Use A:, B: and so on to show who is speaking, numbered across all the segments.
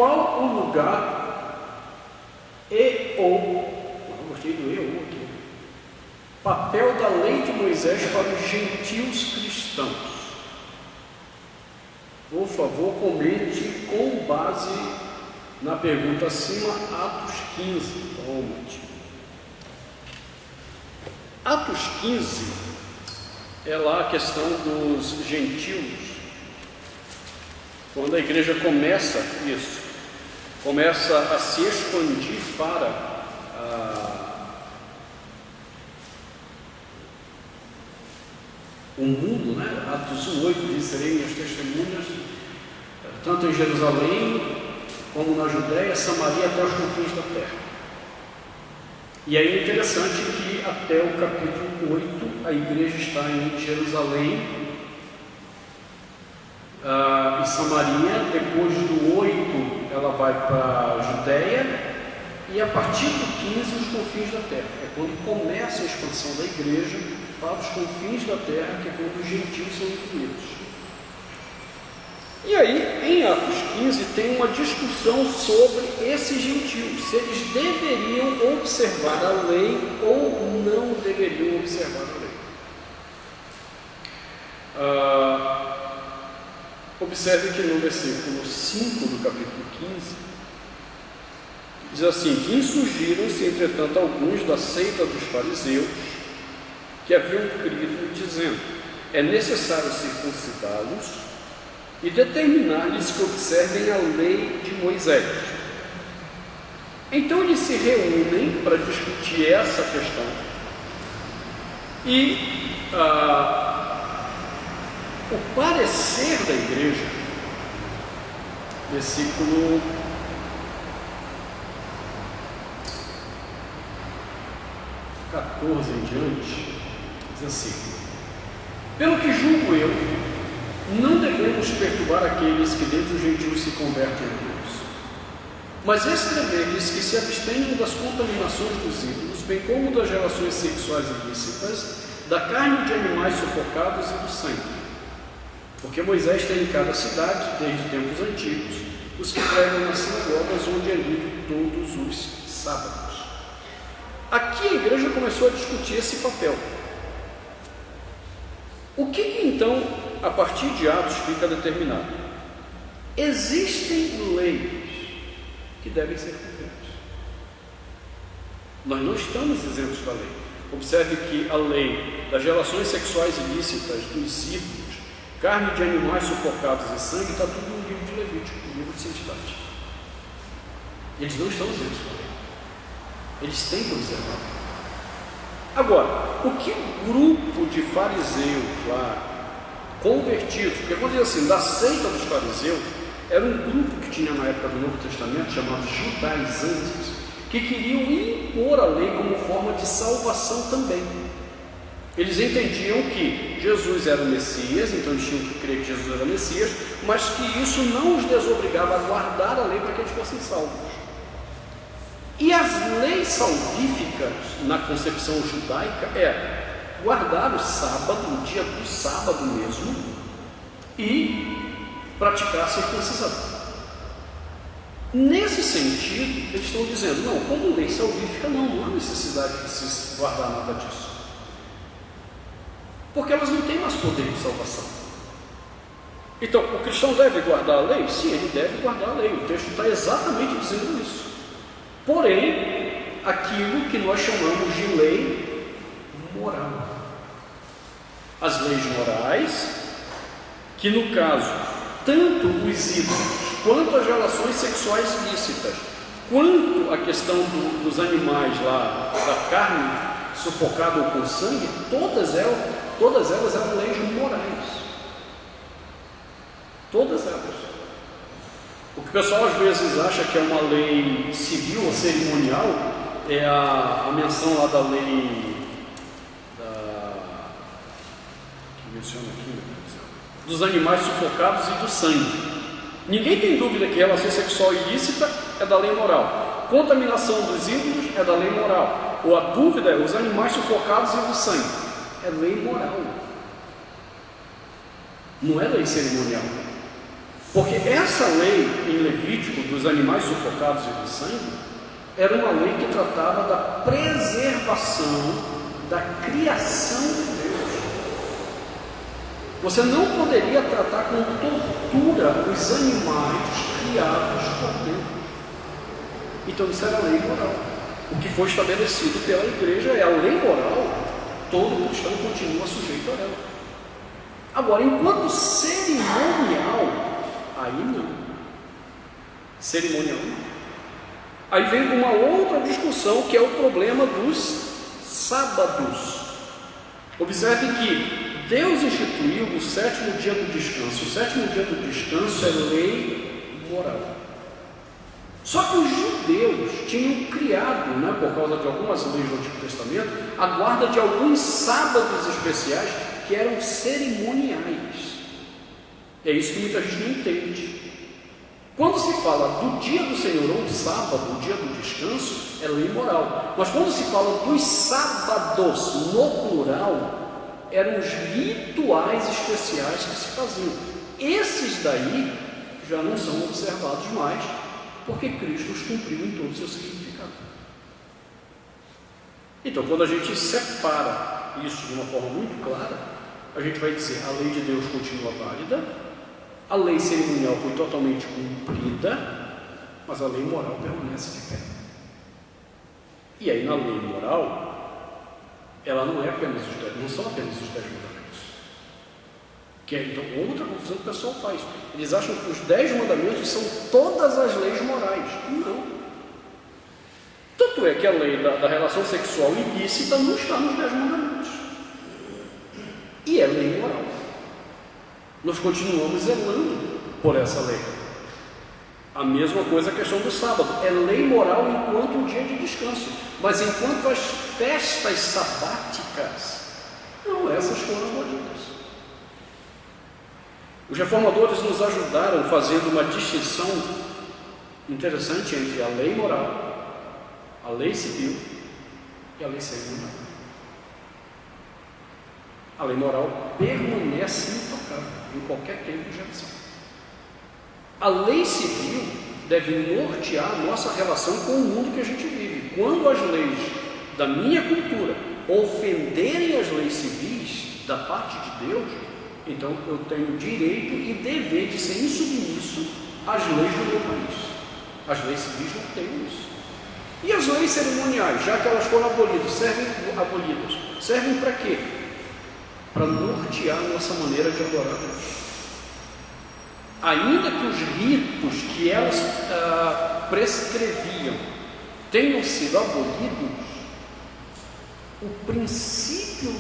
A: qual o lugar gostei do aqui, papel da lei de Moisés para os gentios cristãos? Por favor, comente com base na pergunta acima, Atos 15. Toma-te. Atos 15 é lá a questão dos gentios. Quando a igreja começa a se expandir para o mundo, né? Atos 1:8 diz: serei minhas testemunhas, tanto em Jerusalém, como na Judéia, Samaria, até os confins da terra. E aí é interessante que até o capítulo 8 a igreja está em Jerusalém e Samaria. Depois do 8 ela vai para a Judéia, e a partir do 15 os confins da terra. É quando começa a expansão da igreja para os confins da terra, que é quando os gentios são incluídos. E aí, em Atos 15, tem uma discussão sobre esses gentios, se eles deveriam observar a lei ou não deveriam observar a lei. Observe que no versículo 5 do capítulo 15, diz assim: que insurgiram-se, entretanto, alguns da seita dos fariseus, que haviam crido, dizendo: é necessário circuncidá-los e determinar-lhes que observem a lei de Moisés. Então eles se reúnem para discutir essa questão, e o parecer da igreja, versículo 14 em diante, diz assim: pelo que julgo eu, não devemos perturbar aqueles que dentre os gentios se convertem a Deus, mas escrever-lhes que se abstenham das contaminações dos ídolos, bem como das relações sexuais ilícitas, da carne de animais sufocados e do sangue. Porque Moisés tem em cada cidade, desde tempos antigos, os que pregam nas sinagogas, onde é lido todos os sábados. Aqui a igreja começou a discutir esse papel. O que então, a partir de Atos, fica determinado? Existem leis que devem ser cumpridas. Nós não estamos isentos da lei. Observe que a lei das relações sexuais ilícitas, dos ídolos, carne de animais sufocados e sangue, está tudo no livro de Levítico, no livro de santidade. Eles não estão isentos da lei. Eles têm que observar. Agora, o que o grupo de fariseus lá, convertidos, porque quando diz assim, da seita dos fariseus, era um grupo que tinha na época do Novo Testamento, chamado judaizantes, que queriam impor a lei como forma de salvação também. Eles entendiam que Jesus era o Messias, então eles tinham que crer que Jesus era o Messias, mas que isso não os desobrigava a guardar a lei para que eles fossem salvos. E as leis salvíficas na concepção judaica é guardar o sábado, o dia do sábado mesmo, e praticar a circuncisão. Nesse sentido, eles estão dizendo, não, como lei salvífica, não há necessidade de se guardar nada disso. Porque elas não têm mais poder de salvação. Então, o cristão deve guardar a lei? Sim, ele deve guardar a lei. O texto está exatamente dizendo isso. Porém, aquilo que nós chamamos de lei moral. As leis morais, que no caso, tanto os ídolos, quanto as relações sexuais ilícitas, quanto a questão dos animais lá, da carne sufocada ou com sangue, todas elas eram leis morais. Todas elas. O que o pessoal às vezes acha que é uma lei civil ou cerimonial é a menção lá da lei que menciona aqui, dos animais sufocados e do sangue. Ninguém tem dúvida que relação sexual ilícita é da lei moral, contaminação dos ídolos é da lei moral, ou a dúvida é os animais sufocados e do sangue, é lei moral, não é lei cerimonial. Porque essa lei em Levítico dos animais sufocados e do sangue era uma lei que tratava da preservação da criação de Deus. Você não poderia tratar com tortura os animais criados por Deus. Então isso era a lei moral. O que foi estabelecido pela igreja é a lei moral, todo cristão continua sujeito a ela. Agora, enquanto cerimonial, aí não. Cerimonial não. Aí vem uma outra discussão, que é o problema dos sábados. Observe que Deus instituiu o 7º dia do descanso. O 7º dia do descanso é lei moral. Só que os judeus tinham criado, por causa de algumas leis do Antigo Testamento, a guarda de alguns sábados especiais que eram cerimoniais. É isso que muita gente não entende. Quando se fala do dia do Senhor ou do sábado, o dia do descanso, é lei moral. Mas quando se fala dos sábados no plural, eram os rituais especiais que se faziam. Esses daí já não são observados mais, porque Cristo os cumpriu em todo o seu significado. Então, quando a gente separa isso de uma forma muito clara, a gente vai dizer: a lei de Deus continua válida, a lei cerimonial foi totalmente cumprida, mas a lei moral permanece de pé. E aí, na lei moral, ela não são apenas os 10 mandamentos. Que é, então, outra confusão que o pessoal faz. Eles acham que os 10 mandamentos são todas as leis morais. Não. Tanto é que a lei da relação sexual ilícita não está nos 10 mandamentos. E é lei moral. Nós continuamos zelando por essa lei. A mesma coisa a questão do sábado. É lei moral enquanto um dia de descanso. Mas enquanto as festas sabáticas, não, essas foram abolidas. Os reformadores nos ajudaram fazendo uma distinção interessante entre a lei moral, a lei civil e a lei cerimonial. A lei moral permanece intocável em qualquer tempo e geração. A lei civil deve nortear a nossa relação com o mundo que a gente vive. Quando as leis da minha cultura ofenderem as leis civis da parte de Deus, então eu tenho direito e dever de ser insubmisso às leis do meu país. As leis civis não têm isso. E as leis cerimoniais, já que elas foram abolidas, servem para quê? Para nortear a nossa maneira de adorar a Deus. Ainda que os ritos que elas prescreviam tenham sido abolidos, o princípio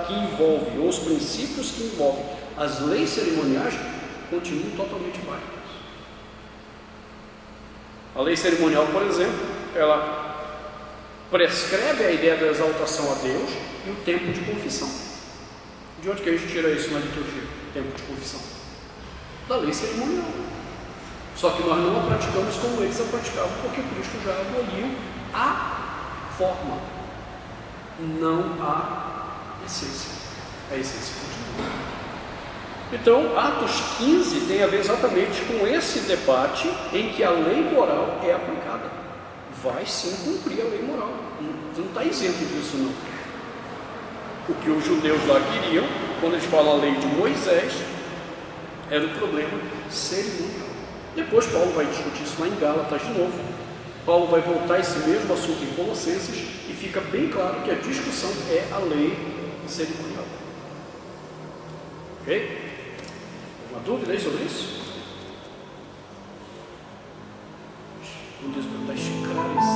A: que envolve, ou os princípios que envolvem as leis cerimoniais continuam totalmente válidos. A lei cerimonial, por exemplo, ela prescreve a ideia da exaltação a Deus e o tempo de confissão. De onde que a gente tira isso na liturgia? Tempo de confissão. Da lei cerimonial. Só que nós não a praticamos como eles a praticavam, porque Cristo já aboliu a forma, não a essência. A essência continua. Então, Atos 15 tem a ver exatamente com esse debate em que a lei moral é aplicada. Vai sim cumprir a lei moral. Você não está isento disso, não. O que os judeus lá queriam, quando eles falam a lei de Moisés, era o problema cerimonial. Depois Paulo vai discutir isso lá em Gálatas de novo. Paulo vai voltar a esse mesmo assunto em Colossenses e fica bem claro que a discussão é a lei cerimonial. Ok? Alguma dúvida aí sobre isso? Meu Deus, está esclarecido.